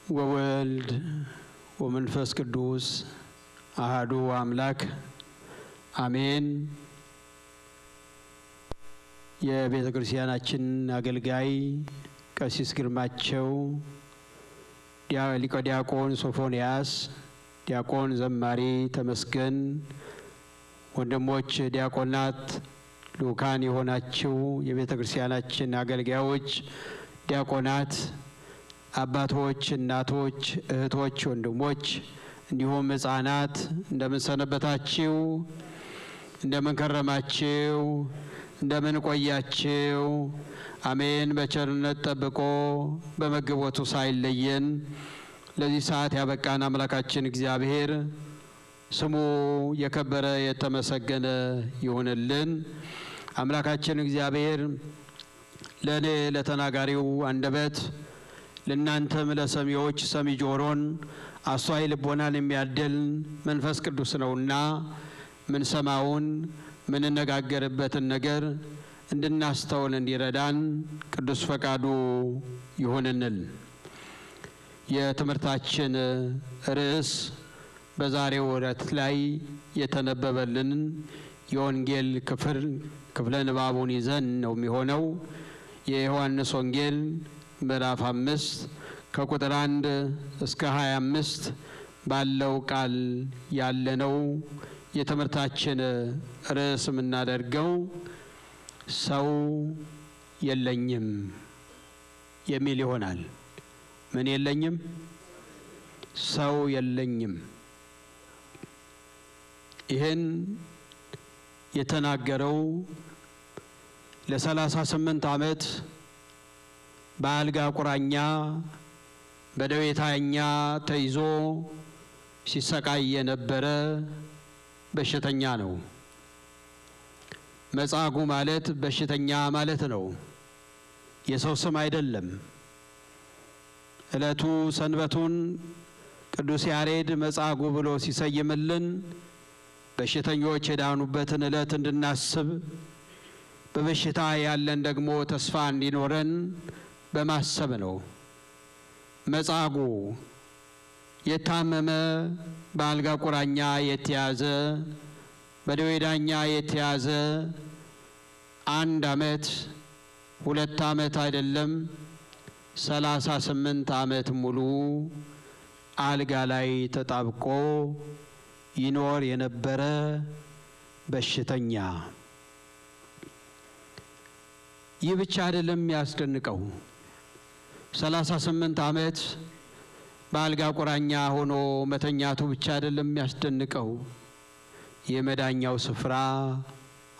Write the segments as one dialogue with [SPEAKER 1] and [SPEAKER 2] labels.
[SPEAKER 1] ወወልድ ወመንፈስ ቅዱስ አሐዱ አምላክ አሜን። የቤተ ክርስቲያናችን አገልጋይ ቀሲስ ግርማቸው፣ ሊቀ ዲያቆን ሶፎንያስ፣ ዲያቆን ዘማሪ ተመስገን፣ ወንድሞች ዲያቆናት፣ ልኡካን የሆናችሁ የቤተ ክርስቲያናችን አገልጋዮች፣ ዲያቆናት፣ አባቶች፣ እናቶች፣ እህቶች፣ ወንድሞች እንዲሁም ሕፃናት እንደምን ሰነበታችሁ? እንደምን ከረማችሁ? እንደምን ቆያችሁ? አሜን። በቸርነት ጠብቆ በመግቦቱ ሳይለየን ለዚህ ሰዓት ያበቃን አምላካችን እግዚአብሔር ስሙ የከበረ የተመሰገነ ይሁንልን። አምላካችን እግዚአብሔር ለኔ ለተናጋሪው አንደበት ለእናንተም ለሰሚዎች ሰሚ ጆሮን አስተዋይ ልቦናን የሚያድል መንፈስ ቅዱስ ነውና ምን ሰማውን ምን ነጋገርበትን ነገር እንድናስተውል እንዲረዳን ቅዱስ ፈቃዱ ይሁንልን። የትምህርታችን ርዕስ በዛሬው ዕለት ላይ የተነበበልን የወንጌል ክፍለ ንባቡን ይዘን ነው የሚሆነው። የዮሐንስ ወንጌል ምዕራፍ 5 ከቁጥር 1 እስከ 25 ባለው ቃል ያለነው የትምህርታችን ርዕስ የምናደርገው ሰው የለኝም የሚል ይሆናል። ምን የለኝም? ሰው የለኝም። ይህን የተናገረው ለ38 ዓመት በአልጋ ቁራኛ በደዌታኛ ተይዞ ሲሰቃይ የነበረ በሽተኛ ነው። መጻጉዕ ማለት በሽተኛ ማለት ነው። የሰው ስም አይደለም። ዕለቱ ሰንበቱን ቅዱስ ያሬድ መጻጉዕ ብሎ ሲሰይምልን በሽተኞች የዳኑበትን ዕለት እንድናስብ በበሽታ ያለን ደግሞ ተስፋ እንዲኖረን በማሰብ ነው። መጻጉዕ የታመመ በአልጋ ቁራኛ የተያዘ በደዌ ዳኛ የተያዘ 1 ዓመት 2 ዓመት አይደለም 38 ዓመት ሙሉ አልጋ ላይ ተጣብቆ ይኖር የነበረ በሽተኛ። ይህ ብቻ አይደለም የሚያስደንቀው። 38 ዓመት በአልጋ ቁራኛ ሆኖ መተኛቱ ብቻ አይደለም የሚያስደንቀው። የመዳኛው ስፍራ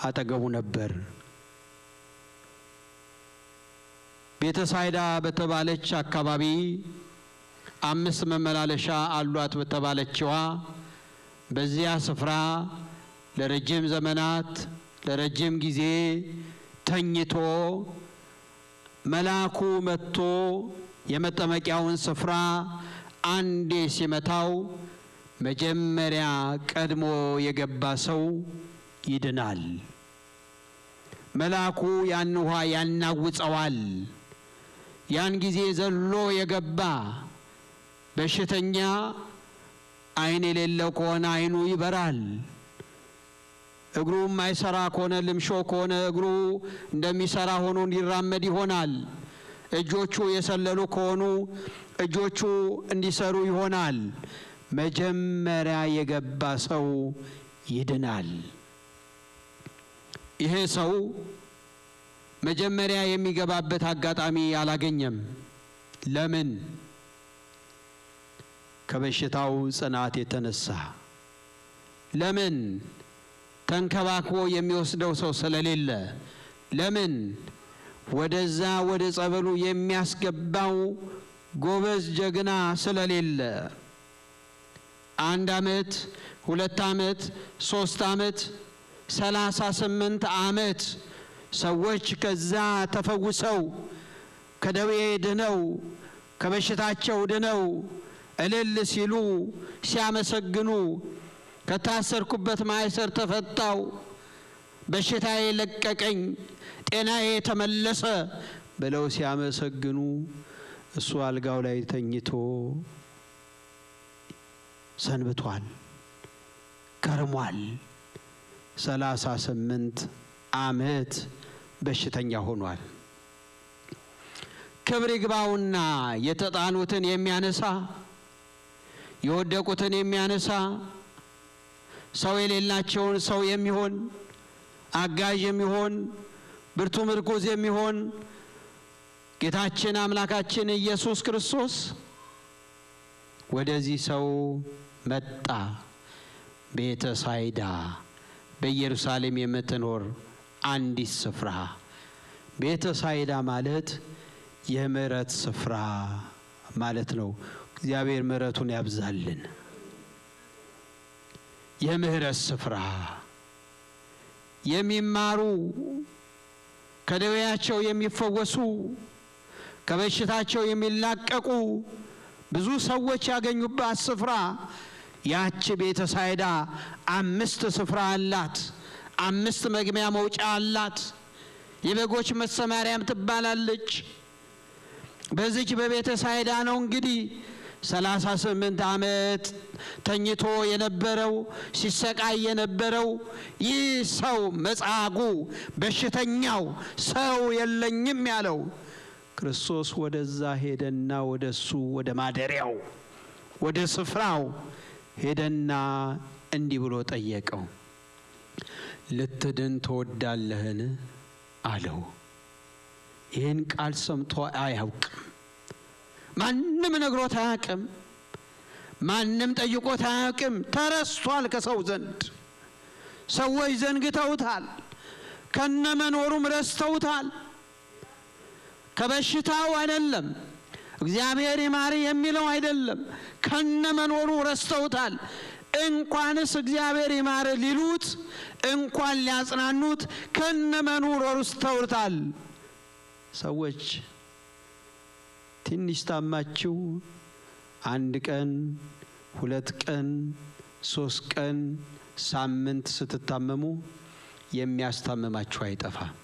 [SPEAKER 1] አጠገቡ ነበር። ቤተሳይዳ በተባለች አካባቢ 5 መመላለሻ አሏት በተባለችዋ በዚያ ስፍራ ለረጅም ዘመናት ለረጅም ጊዜ ተኝቶ መልአኩ መጥቶ የመጠመቂያውን ስፍራ አንዴ ሲመታው መጀመሪያ ቀድሞ የገባ ሰው ይድናል። መልአኩ ያን ውሃ ያናውጸዋል። ያን ጊዜ ዘሎ የገባ በሽተኛ ዓይን የሌለው ከሆነ ዓይኑ ይበራል። እግሩ የማይሰራ ከሆነ ልምሾ ከሆነ እግሩ እንደሚሰራ ሆኖ እንዲራመድ ይሆናል። እጆቹ የሰለሉ ከሆኑ እጆቹ እንዲሰሩ ይሆናል። መጀመሪያ የገባ ሰው ይድናል። ይሄ ሰው መጀመሪያ የሚገባበት አጋጣሚ አላገኘም። ለምን? ከበሽታው ጽናት የተነሳ። ለምን? ተንከባክቦ የሚወስደው ሰው ስለሌለ። ለምን? ወደዛ ወደ ጸበሉ የሚያስገባው ጎበዝ ጀግና ስለሌለ። 1 ዓመት 2 ዓመት 3 ዓመት 38 ዓመት ሰዎች ከዛ ተፈውሰው ከደዌ ድነው ከበሽታቸው ድነው እልል ሲሉ ሲያመሰግኑ ከታሰርኩበት ማይሰር ተፈታው፣ በሽታዬ ለቀቀኝ፣ ጤናዬ ተመለሰ ብለው ሲያመሰግኑ እሱ አልጋው ላይ ተኝቶ ሰንብቷል፣ ከርሟል። 38 ዓመት በሽተኛ ሆኗል። ክብር ይግባውና የተጣኑትን የሚያነሳ የወደቁትን የሚያነሳ ሰው የሌላቸውን ሰው የሚሆን አጋዥ የሚሆን ብርቱ ምርኩዝ የሚሆን ጌታችን አምላካችን ኢየሱስ ክርስቶስ ወደዚህ ሰው መጣ። ቤተሳይዳ በኢየሩሳሌም የምትኖር አንዲት ስፍራ። ቤተሳይዳ ማለት የምህረት ስፍራ ማለት ነው። እግዚአብሔር ምህረቱን ያብዛልን። የምህረት ስፍራ የሚማሩ ከደዌያቸው የሚፈወሱ ከበሽታቸው የሚላቀቁ ብዙ ሰዎች ያገኙባት ስፍራ ያች ቤተሳይዳ 5 ስፍራ አላት። 5 መግቢያ መውጫ አላት። የበጎች መሰማሪያም ትባላለች። በዚች በቤተሳይዳ ነው እንግዲህ 38 ዓመት ተኝቶ የነበረው ሲሰቃይ የነበረው ይህ ሰው መጻጉዕ በሽተኛው ሰው የለኝም ያለው ክርስቶስ ወደዛ ሄደና ወደሱ ወደ ማደሪያው ወደ ስፍራው ሄደና እንዲህ ብሎ ጠየቀው። ልትድን ትወዳለህን አለው። ይህን ቃል ሰምቶ አያውቅም። ማንም ነግሮት አያውቅም። ማንም ጠይቆት አያውቅም። ተረስቷል ከሰው ዘንድ። ሰዎች ዘንግተውታል። ከነመኖሩም ረስተውታል። ከበሽታው አይደለም፣ እግዚአብሔር ይማር የሚለው አይደለም፣ ከነመኖሩ ረስተውታል። እንኳንስ እግዚአብሔር ይማር ሊሉት እንኳን ሊያጽናኑት ከነመኖሩ ረስተውታል። ሰዎች ትንሽ ታማችሁ 1 ቀን 2 ቀን 3 ቀን ሳምንት ስትታመሙ የሚያስታምማችሁ አይጠፋም።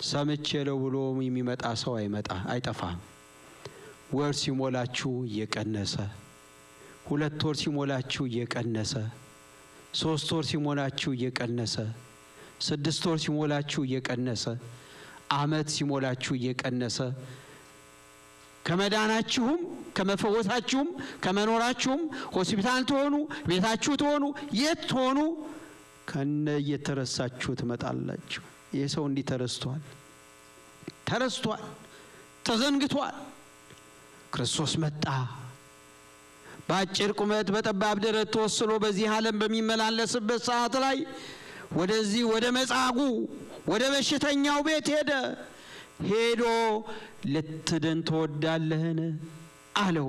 [SPEAKER 1] ሰምቼለው ብሎ የሚመጣ ሰው አይጠፋም። ወር ሲሞላችሁ እየቀነሰ 2 ወር ሲሞላችሁ እየቀነሰ 3 ወር ሲሞላችሁ እየቀነሰ 6 ወር ሲሞላችሁ እየቀነሰ ዓመት ሲሞላችሁ እየቀነሰ ከመዳናችሁም ከመፈወሳችሁም ከመኖራችሁም ሆስፒታል ትሆኑ ቤታችሁ ትሆኑ የት ትሆኑ ከነ እየተረሳችሁ ትመጣላችሁ። ይህ ሰው እንዲህ ተረስቷል፣ ተዘንግቷል። ክርስቶስ መጣ። በአጭር ቁመት በጠባብ ደረት ተወስኖ በዚህ ዓለም በሚመላለስበት ሰዓት ላይ ወደዚህ ወደ መጻጉዕ ወደ በሽተኛው ቤት ሄዶ ልትድን ትወዳለህን አለው።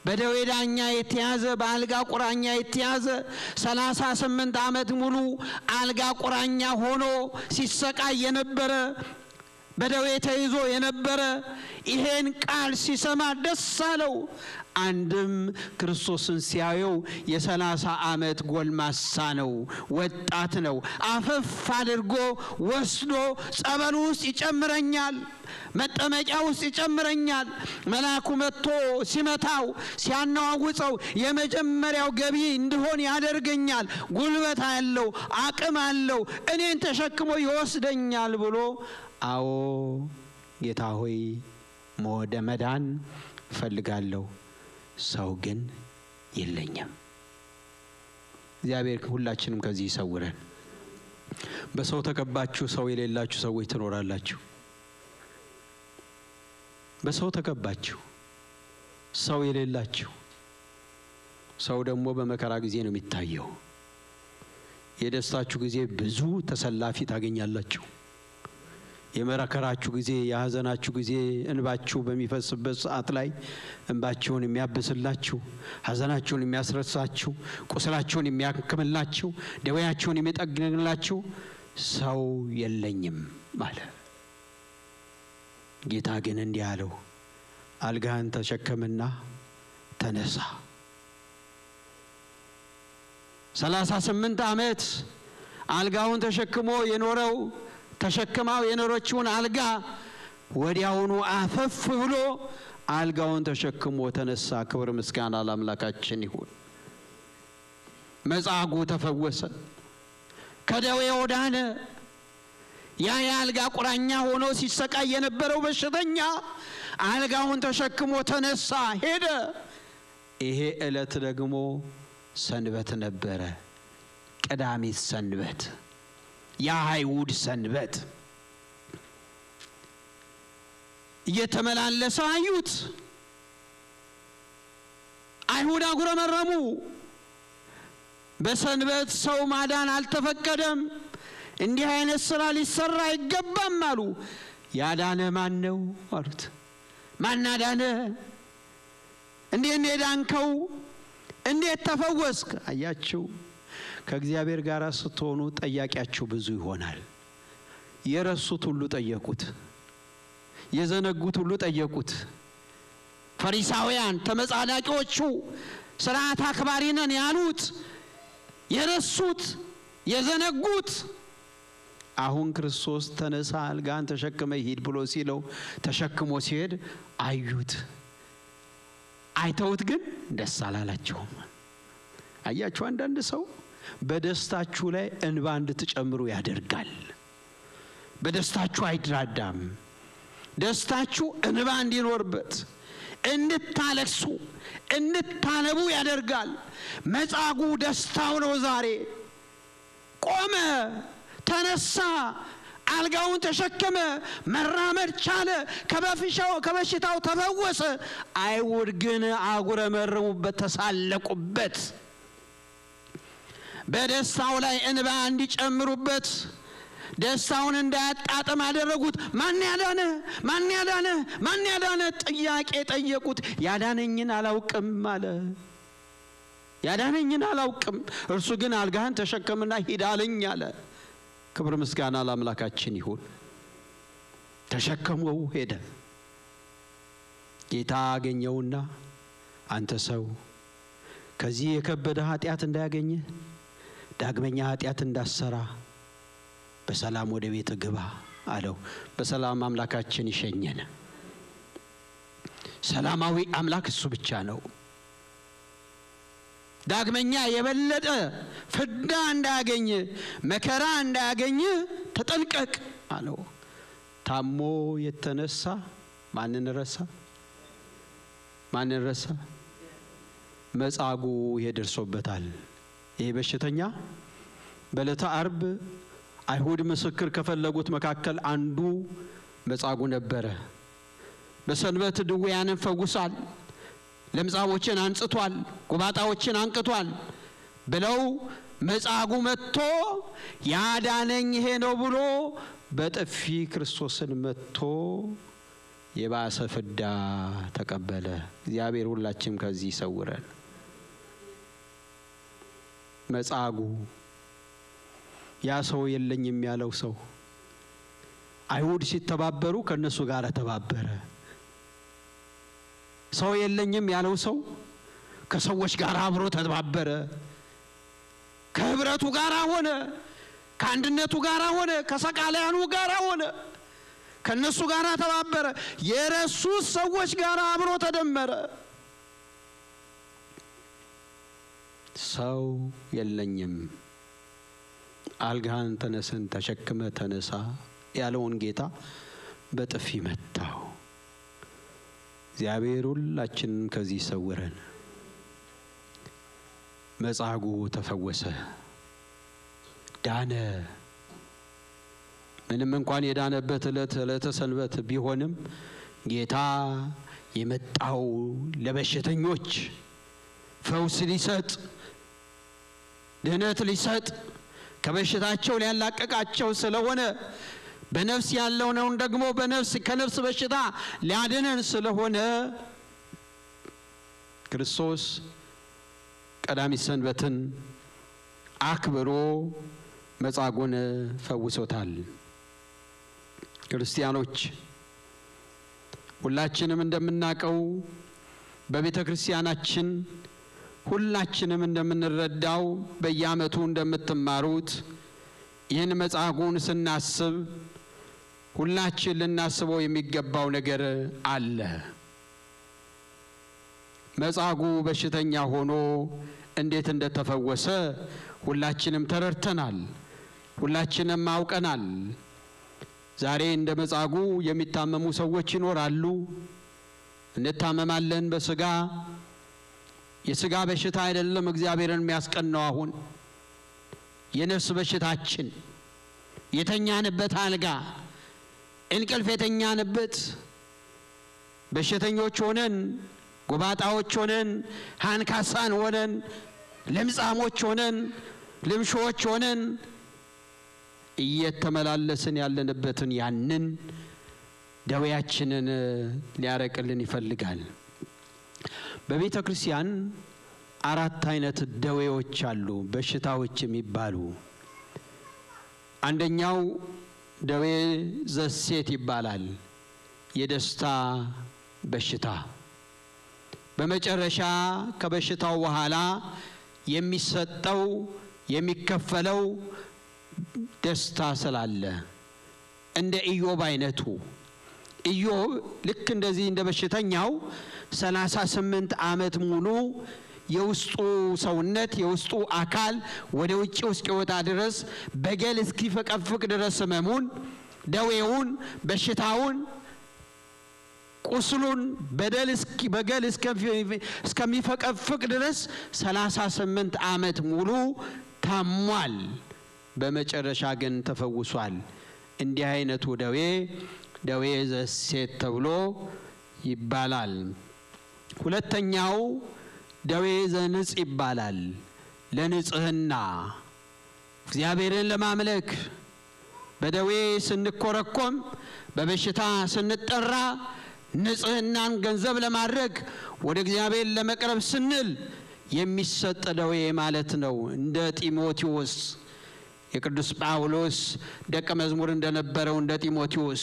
[SPEAKER 1] በደዌ ዳኛ የተያዘ በአልጋ ቁራኛ የተያዘ 38 ዓመት ሙሉ አልጋ ቁራኛ ሆኖ ሲሰቃይ የነበረ በደዌ ተይዞ የነበረ ይሄን ቃል ሲሰማ ደስ አለው። አንድም ክርስቶስን ሲያየው የ30 ዓመት ጎልማሳ ነው፣ ወጣት ነው። አፈፍ አድርጎ ወስዶ ጸበል ውስጥ ይጨምረኛል፣ መጠመቂያ ውስጥ ይጨምረኛል። መልአኩ መጥቶ ሲመታው ሲያናዋውጸው የመጀመሪያው ገቢ እንድሆን ያደርገኛል። ጉልበት አለው፣ አቅም አለው፣ እኔን ተሸክሞ ይወስደኛል ብሎ አዎ ጌታ ሆይ ወደ መዳን እፈልጋለሁ፣ ሰው ግን የለኝም። እግዚአብሔር ሁላችንም ከዚህ ይሰውረን። በሰው ተከባችሁ ሰው የሌላችሁ ሰዎች ትኖራላችሁ። በሰው ተከባችሁ ሰው የሌላችሁ ሰው ደግሞ በመከራ ጊዜ ነው የሚታየው። የደስታችሁ ጊዜ ብዙ ተሰላፊ ታገኛላችሁ። የመከራችሁ ጊዜ የሐዘናችሁ ጊዜ እንባችሁ በሚፈስበት ሰዓት ላይ እንባችሁን የሚያብስላችሁ፣ ሐዘናችሁን የሚያስረሳችሁ፣ ቁስላችሁን የሚያክምላችሁ፣ ደዌያችሁን የሚጠግንላችሁ ሰው የለኝም ማለት። ጌታ ግን እንዲህ አለው፣ አልጋህን ተሸከምና ተነሳ። 38 ዓመት አልጋውን ተሸክሞ የኖረው ተሸክማው የኖረችውን አልጋ ወዲያውኑ አፈፍ ብሎ አልጋውን ተሸክሞ ተነሳ። ክብር ምስጋና ለአምላካችን ይሁን። መጻጉዕ ተፈወሰ፣ ከደዌው ዳነ። ያ የአልጋ ቁራኛ ሆኖ ሲሰቃይ የነበረው በሽተኛ አልጋውን ተሸክሞ ተነሳ፣ ሄደ። ይሄ ዕለት ደግሞ ሰንበት ነበረ፣ ቀዳሚት ሰንበት፣ የአይሁድ ሰንበት። እየተመላለሰ አዩት። አይሁድ አጉረመረሙ። በሰንበት ሰው ማዳን አልተፈቀደም፣ እንዲህ አይነት ስራ ሊሰራ አይገባም አሉ። ያዳነ ማን ነው አሉት። ማን አዳነ? እንዴት ዳንከው? እንዴት ተፈወስክ? አያችሁ፣ ከእግዚአብሔር ጋር ስትሆኑ ጠያቂያችሁ ብዙ ይሆናል። የረሱት ሁሉ ጠየቁት፣ የዘነጉት ሁሉ ጠየቁት። ፈሪሳውያን ተመጻዳቂዎቹ ስርዓት አክባሪ ነን ያሉት የረሱት የዘነጉት። አሁን ክርስቶስ ተነሳ አልጋን ተሸክመ ሂድ ብሎ ሲለው ተሸክሞ ሲሄድ አዩት። አይተውት ግን ደስ አላላቸውም። አያችሁ፣ አንዳንድ ሰው በደስታችሁ ላይ እንባ እንድትጨምሩ ያደርጋል። በደስታችሁ አይድራዳም። ደስታችሁ እንባ እንዲኖርበት፣ እንድታለቅሱ እንድታነቡ ያደርጋል። መጻጉዕ ደስታው ነው ዛሬ። ቆመ፣ ተነሳ፣ አልጋውን ተሸከመ፣ መራመድ ቻለ፣ ከበሽታው ተፈወሰ። አይሁድ ግን አጉረመረሙበት፣ ተሳለቁበት። በደስታው ላይ እንባ እንዲጨምሩበት፣ ደስታውን እንዳያጣጥም አደረጉት። ማን ያዳነ? ማን ያዳነ? ማን ያዳነ? ጥያቄ ጠየቁት። ያዳነኝን አላውቅም አለ። ያዳነኝን አላውቅም፣ እርሱ ግን አልጋህን ተሸከምና ሂድ አለኝ አለ። ክብር ምስጋና ለአምላካችን ይሁን። ተሸከመው ሄደ። ጌታ አገኘውና አንተ ሰው ከዚህ የከበደ ኃጢአት እንዳያገኝህ፣ ዳግመኛ ኃጢአት እንዳሰራ በሰላም ወደ ቤት ግባ አለው። በሰላም አምላካችን ይሸኘን። ሰላማዊ አምላክ እሱ ብቻ ነው። ዳግመኛ የበለጠ ፍዳ እንዳያገኝ፣ መከራ እንዳያገኝ ተጠንቀቅ አለው። ታሞ የተነሳ ማንን ረሳ? ማንን ረሳ? መጻጉዕ ይደርሶበታል። ይሄ በሽተኛ በዕለተ ዓርብ አይሁድ ምስክር ከፈለጉት መካከል አንዱ መጻጉዕ ነበረ። በሰንበት ድውያንን ፈውሷል፣ ለምጻሞችን አንጽቷል፣ ጎባጣዎችን አንቅቷል ብለው መጻጉዕ መጥቶ ያዳነኝ ይሄ ነው ብሎ በጥፊ ክርስቶስን መጥቶ የባሰ ፍዳ ተቀበለ። እግዚአብሔር ሁላችንም ከዚህ ይሰውረን። መጻጉዕ ያ ሰው የለኝም ያለው ሰው አይሁድ ሲተባበሩ ከነሱ ጋር ተባበረ። ሰው የለኝም ያለው ሰው ከሰዎች ጋር አብሮ ተባበረ። ከህብረቱ ጋር ሆነ፣ ከአንድነቱ ጋር ሆነ፣ ከሰቃላያኑ ጋር ሆነ፣ ከነሱ ጋር ተባበረ። የረሱት ሰዎች ጋር አብሮ ተደመረ። ሰው የለኝም አልጋህን ተነስን ተሸክመ ተነሳ ያለውን ጌታ በጥፊ መታው። እግዚአብሔር ሁላችንን ከዚህ ይሰውረን። መጻጉዕ ተፈወሰ፣ ዳነ። ምንም እንኳን የዳነበት ዕለተ ሰንበት ቢሆንም ጌታ የመጣው ለበሽተኞች ፈውስ ሊሰጥ፣ ድህነት ሊሰጥ፣ ከበሽታቸው ሊያላቀቃቸው ስለሆነ በነፍስ ያለውን ደግሞ ከነፍስ በሽታ ሊያድነን ስለሆነ ክርስቶስ ቀዳሚት ሰንበትን አክብሮ መጻጉዕን ፈውሶታል። ክርስቲያኖች ሁላችንም እንደምናውቀው በቤተ ክርስቲያናችን ሁላችንም እንደምንረዳው በየዓመቱ እንደምትማሩት ይህን መጻጉዕን ስናስብ ሁላችን ልናስበው የሚገባው ነገር አለ። መጻጉዕ በሽተኛ ሆኖ እንዴት እንደተፈወሰ ሁላችንም ተረድተናል፣ ሁላችንም አውቀናል። ዛሬ እንደ መጻጉዕ የሚታመሙ ሰዎች ይኖራሉ። እንታመማለን በስጋ። የስጋ በሽታ አይደለም እግዚአብሔርን የሚያስቀናው። አሁን የነፍስ በሽታችን የተኛንበት አልጋ፣ እንቅልፍ የተኛንበት በሽተኞች ሆነን፣ ጎባጣዎች ሆነን፣ ሃንካሳን ሆነን፣ ለምጻሞች ሆነን፣ ልምሾች ሆነን እየተመላለስን ያለንበትን ያንን ደዌያችንን ሊያረቅልን ይፈልጋል። በቤተ ክርስቲያን 4 አይነት ደዌዎች አሉ፣ በሽታዎች የሚባሉ። አንደኛው ደዌ ዘሴት ይባላል፣ የደስታ በሽታ። በመጨረሻ ከበሽታው በኋላ የሚሰጠው የሚከፈለው ደስታ ስላለ እንደ ኢዮብ አይነቱ። ኢዮብ ልክ እንደዚህ እንደ በሽተኛው 38 ዓመት ሙሉ የውስጡ ሰውነት የውስጡ አካል ወደ ውጭ እስኪወጣ ድረስ በገል እስኪፈቀፍቅ ድረስ ህመሙን፣ ደዌውን፣ በሽታውን፣ ቁስሉን በገል እስከሚፈቀፍቅ ድረስ 38 ዓመት ሙሉ ታሟል። በመጨረሻ ግን ተፈውሷል። እንዲህ አይነቱ ደዌ ዘሴት ተብሎ ይባላል። ሁለተኛው ደዌ ዘንጽ ይባላል። ለንጽህና እግዚአብሔርን ለማምለክ በደዌ ስንኮረኮም፣ በበሽታ ስንጠራ፣ ንጽህናን ገንዘብ ለማድረግ ወደ እግዚአብሔር ለመቅረብ ስንል የሚሰጥ ደዌ ማለት ነው። እንደ ጢሞቴዎስ የቅዱስ ጳውሎስ ደቀ መዝሙር እንደነበረው እንደ ጢሞቴዎስ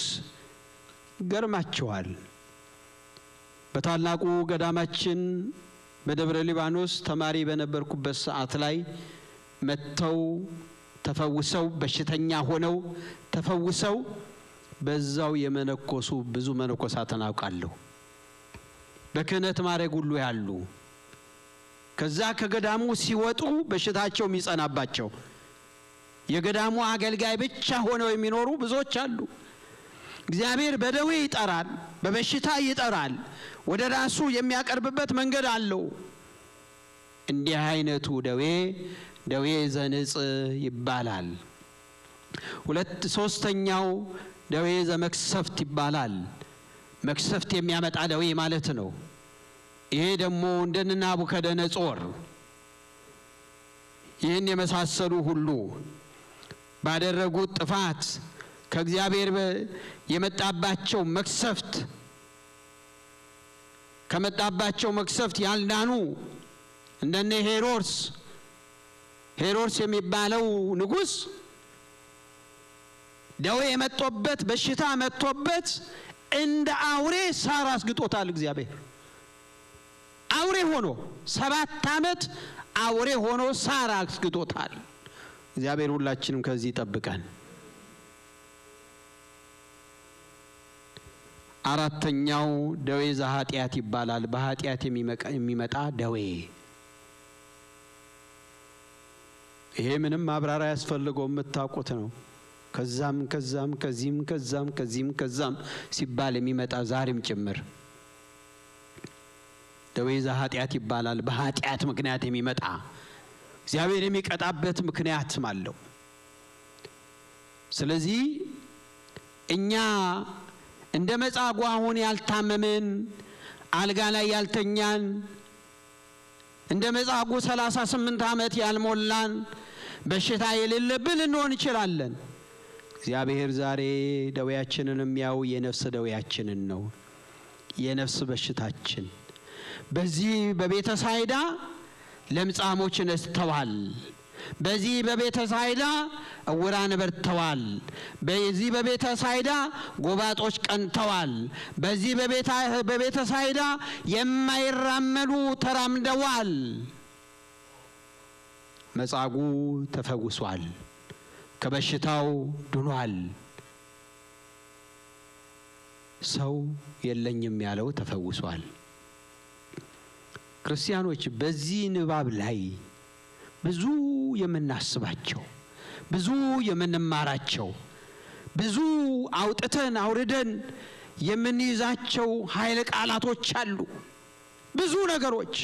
[SPEAKER 1] ገርማቸዋል። በታላቁ ገዳማችን በደብረ ሊባኖስ ተማሪ በነበርኩበት ሰዓት ላይ መጥተው ተፈውሰው በሽተኛ ሆነው ተፈውሰው በዛው የመነኮሱ ብዙ መነኮሳትን አውቃለሁ። በክህነት ማዕረግ ሁሉ ያሉ ከዛ ከገዳሙ ሲወጡ በሽታቸው የሚጸናባቸው የገዳሙ አገልጋይ ብቻ ሆነው የሚኖሩ ብዙዎች አሉ። እግዚአብሔር በደዌ ይጠራል፣ በበሽታ ይጠራል፣ ወደ ራሱ የሚያቀርብበት መንገድ አለው። እንዲህ አይነቱ ደዌ ዘንጽ ይባላል። ሶስተኛው ደዌ ዘመክሰፍት ይባላል። መክሰፍት የሚያመጣ ደዌ ማለት ነው። ይሄ ደግሞ እንደ ናቡከደነጾር ይህን የመሳሰሉ ሁሉ ባደረጉት ጥፋት ከእግዚአብሔር የመጣባቸው መክሰፍት ከመጣባቸው መክሰፍት ያልዳኑ እንደነ ሄሮድስ የሚባለው ንጉሥ ደዌ የመጣበት በሽታ መጥቶበት እንደ አውሬ ሳር አስግጦታል። እግዚአብሔር አውሬ ሆኖ 7 ዓመት አውሬ ሆኖ ሳር አስግጦታል። እግዚአብሔር ሁላችንም ከዚህ ይጠብቀን። አራተኛው ደዌ ዘኃጢአት ይባላል። በኃጢአት የሚመጣ ደዌ። ይሄ ምንም ማብራሪያ ያስፈልገው የምታውቁት ነው። ከዛም ከዚህም ሲባል የሚመጣ ዛሬም ጭምር ደዌ ዘኃጢአት ይባላል። በኃጢአት ምክንያት የሚመጣ እግዚአብሔር የሚቀጣበት ምክንያትም አለው። ስለዚህ እኛ እንደ መጻጉዕ አሁን ያልታመምን፣ አልጋ ላይ ያልተኛን፣ እንደ መጻጉዕ 38 ዓመት ያልሞላን፣ በሽታ የሌለብን ልንሆን እንችላለን። እግዚአብሔር ዛሬ ደዌያችንን የሚያው የነፍስ ደዌያችንን ነው፣ የነፍስ በሽታችን። በዚህ በቤተ ሳይዳ ለምጻሞች ነስተዋል። በዚህ በቤተ ሳይዳ እውራን በርተዋል። በዚህ በቤተ ሳይዳ ጎባጦች ቀንተዋል። በዚህ በቤተ ሳይዳ የማይራመዱ ተራምደዋል። መጻጉዕ ተፈውሷል፣ ከበሽታው ድኗል። ሰው የለኝም ያለው ተፈውሷል። ክርስቲያኖች በዚህ ንባብ ላይ ብዙ የምናስባቸው፣ ብዙ የምንማራቸው፣ ብዙ አውጥተን አውርደን የምንይዛቸው ኃይለ ቃላቶች አሉ። ብዙ ነገሮች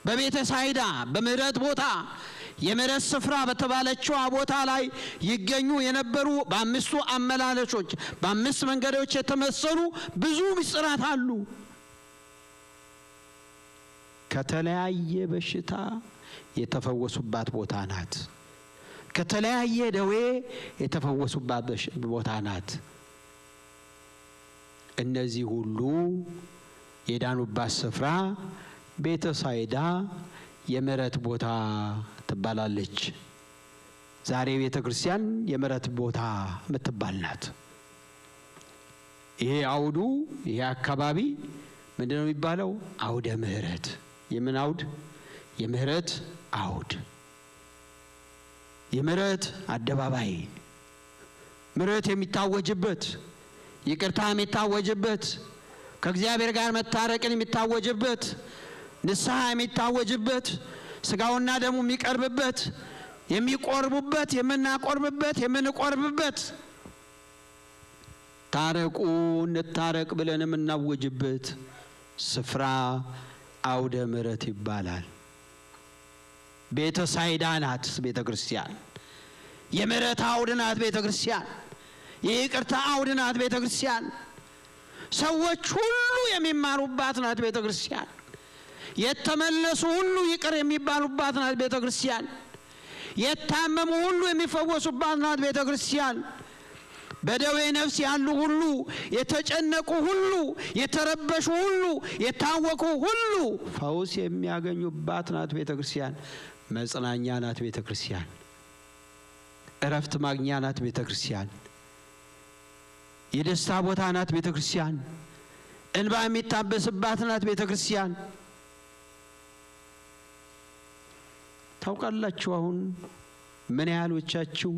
[SPEAKER 1] በቤተ ሳይዳ በምህረት ቦታ የምህረት ስፍራ በተባለችው ቦታ ላይ ይገኙ የነበሩ በአምስቱ አመላለሾች በአምስት መንገዶች የተመሰሉ ብዙ ምስጢራት አሉ። ከተለያየ በሽታ የተፈወሱባት ቦታ ናት። ከተለያየ ደዌ የተፈወሱባት ቦታ ናት። እነዚህ ሁሉ የዳኑባት ስፍራ ቤተ ሳይዳ የምህረት ቦታ ትባላለች። ዛሬ ቤተ ክርስቲያን የምህረት ቦታ የምትባል ናት። ይሄ አውዱ ይሄ አካባቢ ምንድነው የሚባለው? አውደ ምህረት። የምን አውድ? የምህረት አውድ፣ የምህረት አደባባይ፣ ምህረት የሚታወጅበት፣ ይቅርታ የሚታወጅበት፣ ከእግዚአብሔር ጋር መታረቅን የሚታወጅበት፣ ንስሐ የሚታወጅበት፣ ስጋውና ደሙ የሚቀርብበት፣ የሚቆርቡበት፣ የምናቆርብበት፣ የምንቆርብበት፣ ታረቁ እንታረቅ ብለን የምናወጅበት ስፍራ አውደ ምህረት ይባላል። ቤተ ሳይዳ ናት ቤተ ክርስቲያን። የምህረት አውድ ናት ቤተ ክርስቲያን። የይቅርታ አውድ ናት ቤተ ክርስቲያን። ሰዎች ሁሉ የሚማሩባት ናት ቤተ ክርስቲያን። የተመለሱ ሁሉ ይቅር የሚባሉባት ናት ቤተ ክርስቲያን። የታመሙ ሁሉ የሚፈወሱባት ናት ቤተ ክርስቲያን። በደዌ ነፍስ ያሉ ሁሉ፣ የተጨነቁ ሁሉ፣ የተረበሹ ሁሉ፣ የታወቁ ሁሉ ፈውስ የሚያገኙባት ናት ቤተ ክርስቲያን። መጽናኛ ናት ቤተ ክርስቲያን። እረፍት ማግኛ ናት ቤተ ክርስቲያን። የደስታ ቦታ ናት ቤተ ክርስቲያን። እንባ የሚታበስባት ናት ቤተ ክርስቲያን። ታውቃላችሁ አሁን ምን ያህሎቻችሁ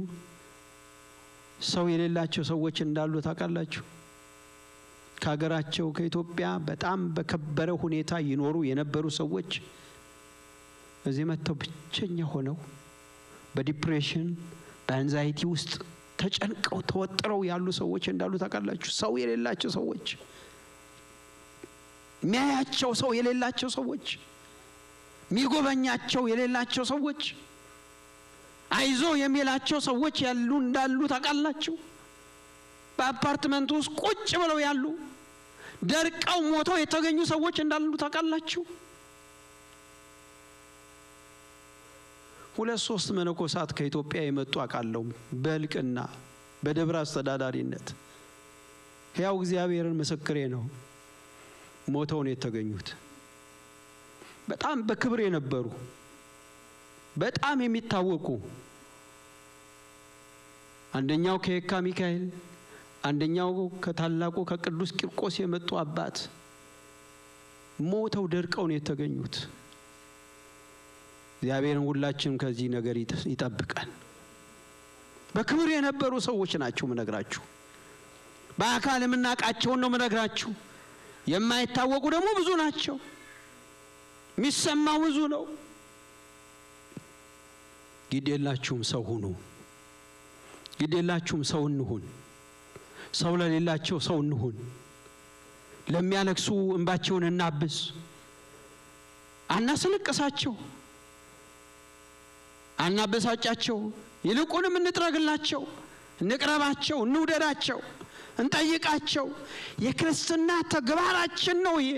[SPEAKER 1] ሰው የሌላቸው ሰዎች እንዳሉ ታውቃላችሁ? ከሀገራቸው ከኢትዮጵያ በጣም በከበረ ሁኔታ ይኖሩ የነበሩ ሰዎች እዚህ መጥተው ብቸኛ ሆነው በዲፕሬሽን በአንዛይቲ ውስጥ ተጨንቀው ተወጥረው ያሉ ሰዎች እንዳሉ ታውቃላችሁ? ሰው የሌላቸው ሰዎች፣ የሚያያቸው ሰው የሌላቸው ሰዎች፣ የሚጎበኛቸው የሌላቸው ሰዎች፣ አይዞ የሚላቸው ሰዎች ያሉ እንዳሉ ታውቃላችሁ? በአፓርትመንት ውስጥ ቁጭ ብለው ያሉ ደርቀው ሞተው የተገኙ ሰዎች እንዳሉ ታውቃላችሁ? 2-3 መነኮሳት ከኢትዮጵያ የመጡ አውቃለሁ በልቅና በደብረ አስተዳዳሪነት። ሕያው እግዚአብሔርን ምስክሬ ነው። ሞተው ነው የተገኙት። በጣም በክብር የነበሩ በጣም የሚታወቁ፣ አንደኛው ከየካ ሚካኤል፣ አንደኛው ከታላቁ ከቅዱስ ቂርቆስ የመጡ አባት ሞተው ደርቀው ነው የተገኙት። እግዚአብሔርን ሁላችንም ከዚህ ነገር ይጠብቀን። በክብር የነበሩ ሰዎች ናቸው ምነግራችሁ። በአካል የምናውቃቸውን ነው ምነግራችሁ። የማይታወቁ ደግሞ ብዙ ናቸው። የሚሰማው ብዙ ነው። ግዴላችሁም ሰው ሁኑ። ግዴላችሁም ሰው እንሁን። ሰው ለሌላቸው ሰው እንሁን። ለሚያለቅሱ እንባቸውን እናብስ። አናስለቅሳቸው፣ አናበሳጫቸው። ይልቁንም እንጥረግላቸው፣ እንቅረባቸው፣ እንውደዳቸው፣ እንጠይቃቸው። የክርስትና ተግባራችን ነው ይሄ።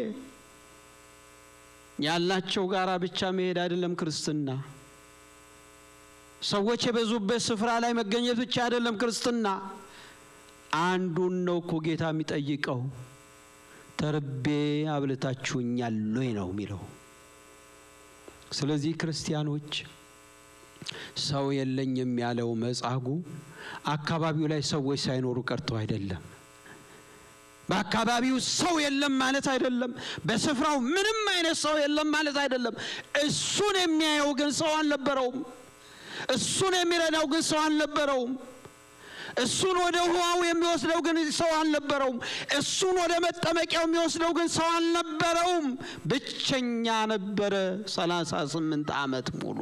[SPEAKER 1] ያላቸው ጋራ ብቻ መሄድ አይደለም ክርስትና። ሰዎች የበዙበት ስፍራ ላይ መገኘት ብቻ አይደለም ክርስትና። አንዱን ነው እኮ ጌታ የሚጠይቀው። ተርቤ አብልታችሁኛል ወይ ነው የሚለው። ስለዚህ ክርስቲያኖች ሰው የለኝም ያለው መጻጉዕ አካባቢው ላይ ሰዎች ሳይኖሩ ቀርተው አይደለም። በአካባቢው ሰው የለም ማለት አይደለም። በስፍራው ምንም አይነት ሰው የለም ማለት አይደለም። እሱን የሚያየው ግን ሰው አልነበረውም። እሱን የሚረዳው ግን ሰው አልነበረውም። እሱን ወደ ውሃው የሚወስደው ግን ሰው አልነበረውም። እሱን ወደ መጠመቂያው የሚወስደው ግን ሰው አልነበረውም። ብቸኛ ነበረ 38 ዓመት ሙሉ።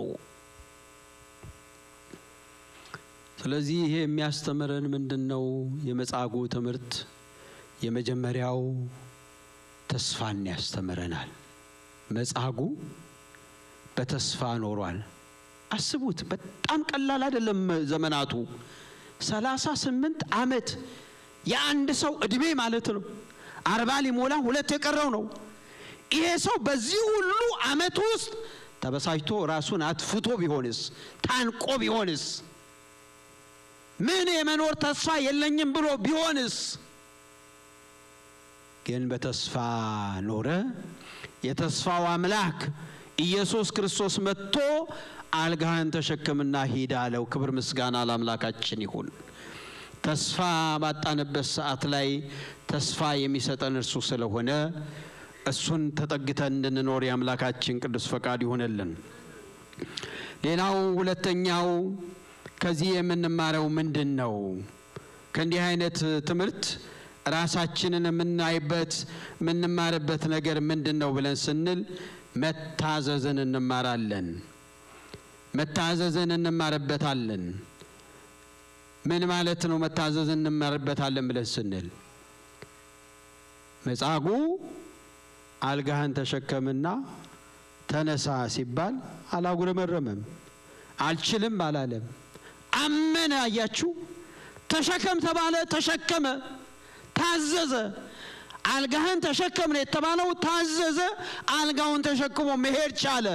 [SPEAKER 1] ስለዚህ ይሄ የሚያስተምረን ምንድነው? የመጻጉዕ ትምህርት የመጀመሪያው ተስፋን ያስተምረናል። መጻጉዕ በተስፋ ኖሯል። አስቡት፣ በጣም ቀላል አይደለም ዘመናቱ። 38 ዓመት የአንድ ሰው እድሜ ማለት ነው። 40 ሊሞላ 2 የቀረው ነው። ይሄ ሰው በዚህ ሁሉ ዓመት ውስጥ ተበሳጭቶ ራሱን አጥፍቶ ቢሆንስ? ታንቆ ቢሆንስ? ምን የመኖር ተስፋ የለኝም ብሎ ቢሆንስ? ግን በተስፋ ኖረ። የተስፋው አምላክ ኢየሱስ ክርስቶስ መጥቶ አልጋህን ተሸከምና ሂድ አለው። ክብር ምስጋና ለአምላካችን ይሁን። ተስፋ ባጣንበት ሰዓት ላይ ተስፋ የሚሰጠን እርሱ ስለሆነ እሱን ተጠግተን እንድንኖር የአምላካችን ቅዱስ ፈቃድ ይሁንልን። ሌላው ሁለተኛው ከዚህ የምንማረው ምንድነው? ከእንዲህ አይነት ትምህርት ራሳችንን የምንማርበት ነገር ምንድነው ብለን ስንል መታዘዝን እንማራለን። መታዘዝን እንማርበታለን። ምን ማለት ነው መታዘዝን እንማርበታለን ብለን ስንል? መጻጉዕ አልጋህን ተሸከምና ተነሳ ሲባል አላጉረመረመም፣ አልችልም አላለም፣ አመነ። አያችሁ፣ ተሸከም ተባለ፣ ተሸከመ፣ ታዘዘ። አልጋህን ተሸከም ነው የተባለው፣ ታዘዘ። አልጋውን ተሸክሞ መሄድ ቻለ።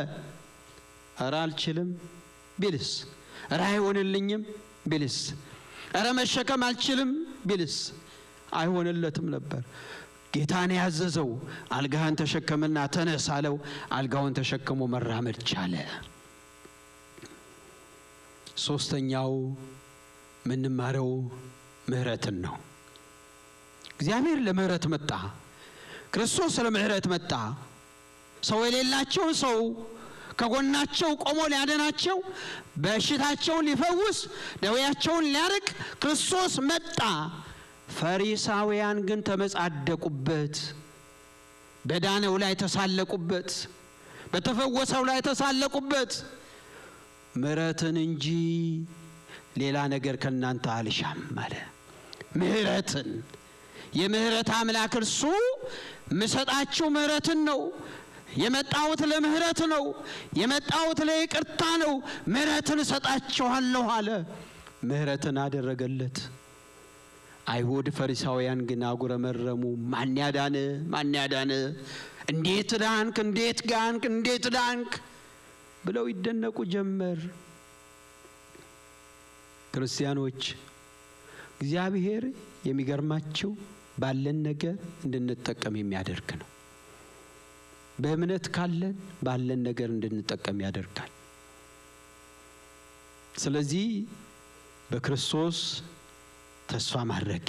[SPEAKER 1] ኧረ አልችልም ቢልስ? ኧረ አይሆንልኝም ቢልስ? ኧረ መሸከም አልችልም ቢልስ? አይሆንለትም ነበር። ጌታን ያዘዘው አልጋህን ተሸከምና ተነስ አለው። አልጋውን ተሸክሞ መራመድ ቻለ። ሶስተኛው ምንማረው ምህረትን ነው። እግዚአብሔር ለምህረት መጣ። ክርስቶስ ለምህረት መጣ። ሰው የሌላቸው ሰው ከጎናቸው ቆሞ ሊያድናቸው፣ በሽታቸውን ሊፈውስ፣ ደዌያቸውን ሊያርቅ ክርስቶስ መጣ። ፈሪሳውያን ግን ተመጻደቁበት። በዳነው ላይ ተሳለቁበት፣ በተፈወሰው ላይ ተሳለቁበት። ምህረትን እንጂ ሌላ ነገር ከናንተ አልሻም አለ። ምህረትን፣ የምህረት አምላክ እርሱ ምሰጣችሁ ምህረትን ነው። የመጣሁት ለምህረት ነው። የመጣሁት ለይቅርታ ነው። ምህረትን እሰጣችኋለሁ አለ። ምህረትን አደረገለት። አይሁድ ፈሪሳውያን ግን አጉረመረሙ። ማን ያዳነ? ማን ያዳነ? እንዴት ዳንክ? እንዴት ጋንክ? እንዴት ዳንክ ብለው ይደነቁ ጀመር። ክርስቲያኖች፣ እግዚአብሔር የሚገርማችሁ ባለን ነገር እንድንጠቀም የሚያደርግ ነው። በእምነት ካለን ባለን ነገር እንድንጠቀም ያደርጋል። ስለዚህ በክርስቶስ ተስፋ ማድረግ፣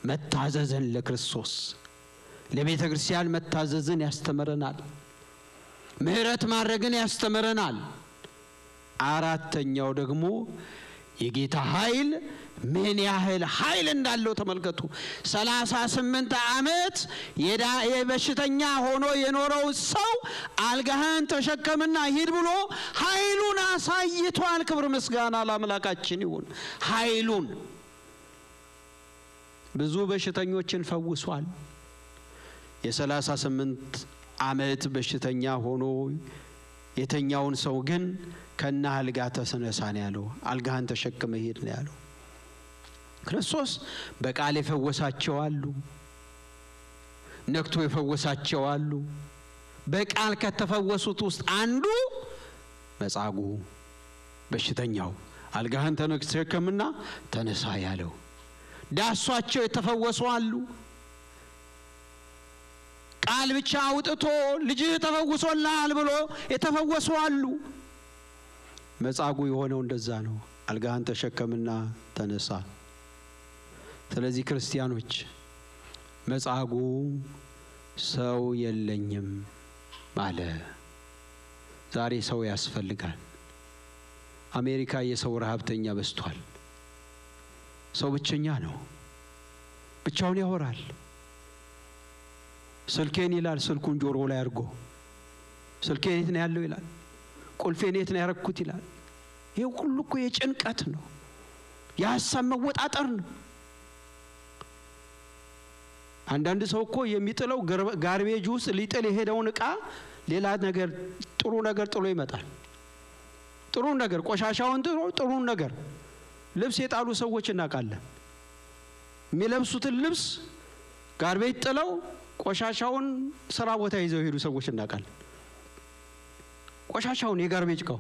[SPEAKER 1] መታዘዝን፣ ለክርስቶስ ለቤተ ክርስቲያን መታዘዝን ያስተምረናል። ምህረት ማድረግን ያስተምረናል። አራተኛው ደግሞ የጌታ ኃይል ምን ያህል ኃይል እንዳለው ተመልከቱ። 38 ዓመት የበሽተኛ ሆኖ የኖረው ሰው አልጋህን ተሸከምና ሂድ ብሎ ኃይሉን አሳይቷል። ክብር ምስጋና ለአምላካችን ይሁን። ኃይሉን ብዙ በሽተኞችን ፈውሷል። የ38 ዓመት በሽተኛ ሆኖ የተኛውን ሰው ግን ከና አልጋ ተነሳ ነው ያለው። አልጋህን ተሸክመ ሂድ ነው ያለው። ክርስቶስ በቃል የፈወሳቸው አሉ፣ ነክቶ የፈወሳቸው አሉ። በቃል ከተፈወሱት ውስጥ አንዱ መጻጉዕ በሽተኛው አልጋህን ተሸከምና ተነሳ ያለው። ዳሷቸው የተፈወሱ አሉ። ቃል ብቻ አውጥቶ ልጅህ ተፈውሶልሃል ብሎ የተፈወሱ አሉ። መጻጉዕ የሆነው እንደዛ ነው። አልጋህን ተሸከምና ተነሳ። ስለዚህ ክርስቲያኖች፣ መጻጉዕ ሰው የለኝም አለ። ዛሬ ሰው ያስፈልጋል። አሜሪካ የሰው ረሃብተኛ በዝቷል። ሰው ብቸኛ ነው። ብቻውን ያወራል። ስልኬን ይላል፣ ስልኩን ጆሮ ላይ አድርጎ ስልኬን የት ነው ያለው ይላል። ቁልፌን የት ነው ያረኩት ይላል። ይሄ ሁሉ እኮ የጭንቀት ነው፣ የሐሳብ መወጣጠር ነው። አንዳንድ ሰው እኮ የሚጥለው ጋርቤጅ ውስጥ ሊጥል የሄደውን ዕቃ ሌላ ነገር ጥሩ ነገር ጥሎ ይመጣል። ጥሩ ነገር ቆሻሻውን ጥሩ ነገር ልብስ የጣሉ ሰዎች እናውቃለን። የሚለብሱትን ልብስ ጋርቤጅ ጥለው ቆሻሻውን ስራ ቦታ ይዘው ሄዱ ሰዎች እናውቃለን። ቆሻሻውን የጋርቤጅ ዕቃው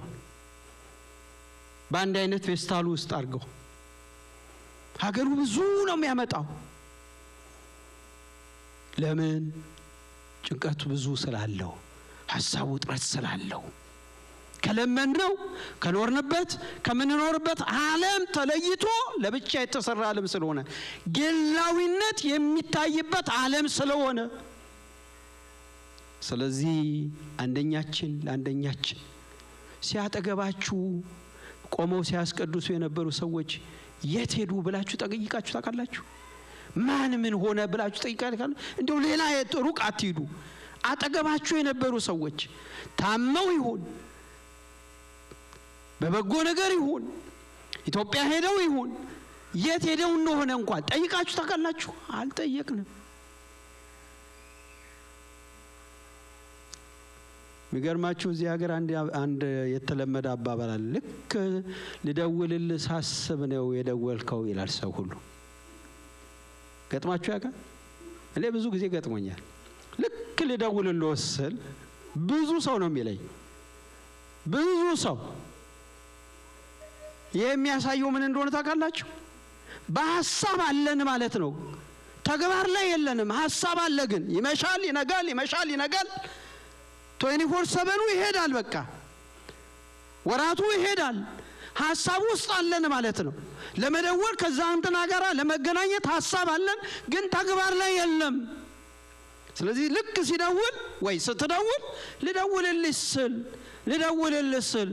[SPEAKER 1] በአንድ አይነት ፌስታል ውስጥ አድርገው። ሀገሩ ብዙ ነው የሚያመጣው። ለምን? ጭንቀቱ ብዙ ስላለው፣ ሐሳቡ ጥረት ስላለው። ከለመንነው ከኖርንበት ከምንኖርበት ዓለም ተለይቶ ለብቻ የተሰራ ዓለም ስለሆነ፣ ግላዊነት የሚታይበት ዓለም ስለሆነ፣ ስለዚህ አንደኛችን ለአንደኛችን ሲያጠገባችሁ ቆመው ሲያስቀድሱ የነበሩ ሰዎች የት ሄዱ ብላችሁ ጠይቃችሁ ታውቃላችሁ? ማን ምን ሆነ ብላችሁ ጠይቃችሁ? እንደው ሌላ ሩቅ አትሂዱ። አጠገባችሁ የነበሩ ሰዎች ታመው ይሁን በበጎ ነገር ይሁን ኢትዮጵያ ሄደው ይሁን የት ሄደው እንደሆነ እንኳን ጠይቃችሁ ታውቃላችሁ? አልጠየቅንም። የሚገርማችሁ እዚህ ሀገር አንድ የተለመደ አባባል አለ። ልክ ልደውልልህ ሳስብ ነው የደወልከው ይላል ሰው ሁሉ። ገጥማችሁ ያውቃል? እኔ ብዙ ጊዜ ገጥሞኛል። ልክ ልደውልልህ ስል ብዙ ሰው ነው የሚለኝ፣ ብዙ ሰው። የሚያሳየው ምን እንደሆነ ታውቃላችሁ? በሐሳብ አለን ማለት ነው። ተግባር ላይ የለንም። ሐሳብ አለ ግን ይመሻል ይነጋል፣ ይመሻል ይነጋል። 24/7 ይሄዳል። በቃ ወራቱ ይሄዳል። ሐሳብ ውስጥ አለን ማለት ነው። ለመደወል ከዛ እንትና ጋራ ለመገናኘት ሐሳብ አለን ግን ተግባር ላይ የለም። ስለዚህ ልክ ሲደውል ወይ ስትደውል ልደውልልህ ስል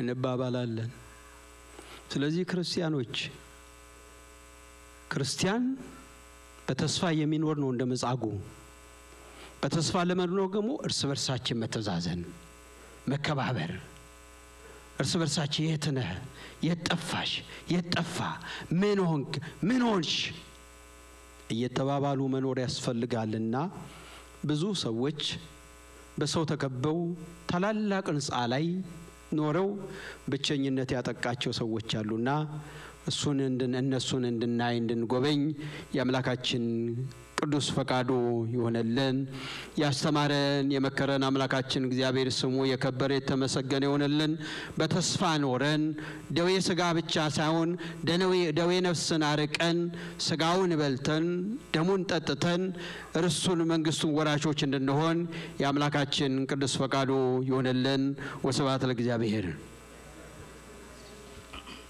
[SPEAKER 1] እንባባላለን። ስለዚህ ክርስቲያን በተስፋ የሚኖር ነው እንደ መጻጉዕ። በተስፋ ለመኖር ደግሞ እርስ በርሳችን መተዛዘን፣ መከባበር፣ እርስ በርሳችን የት ነህ፣ የት ጠፋሽ፣ የት ጠፋ፣ ምን ሆንክ፣ ምን ሆንሽ እየተባባሉ መኖር ያስፈልጋልና ብዙ ሰዎች በሰው ተከበው ታላላቅ ሕንጻ ላይ ኖረው ብቸኝነት ያጠቃቸው ሰዎች አሉና እነሱን እንድናይ እንድንጎበኝ የአምላካችን ቅዱስ ፈቃዱ ይሆነልን። ያስተማረን የመከረን አምላካችን እግዚአብሔር ስሙ የከበረ የተመሰገነ ይሆነልን። በተስፋ ኖረን ደዌ ሥጋ ብቻ ሳይሆን ደዌ ነፍስን አርቀን ሥጋውን በልተን ደሙን ጠጥተን እርሱን መንግሥቱን ወራሾች እንድንሆን የአምላካችን ቅዱስ ፈቃዱ ይሆነልን። ወስብሐት ለእግዚአብሔር።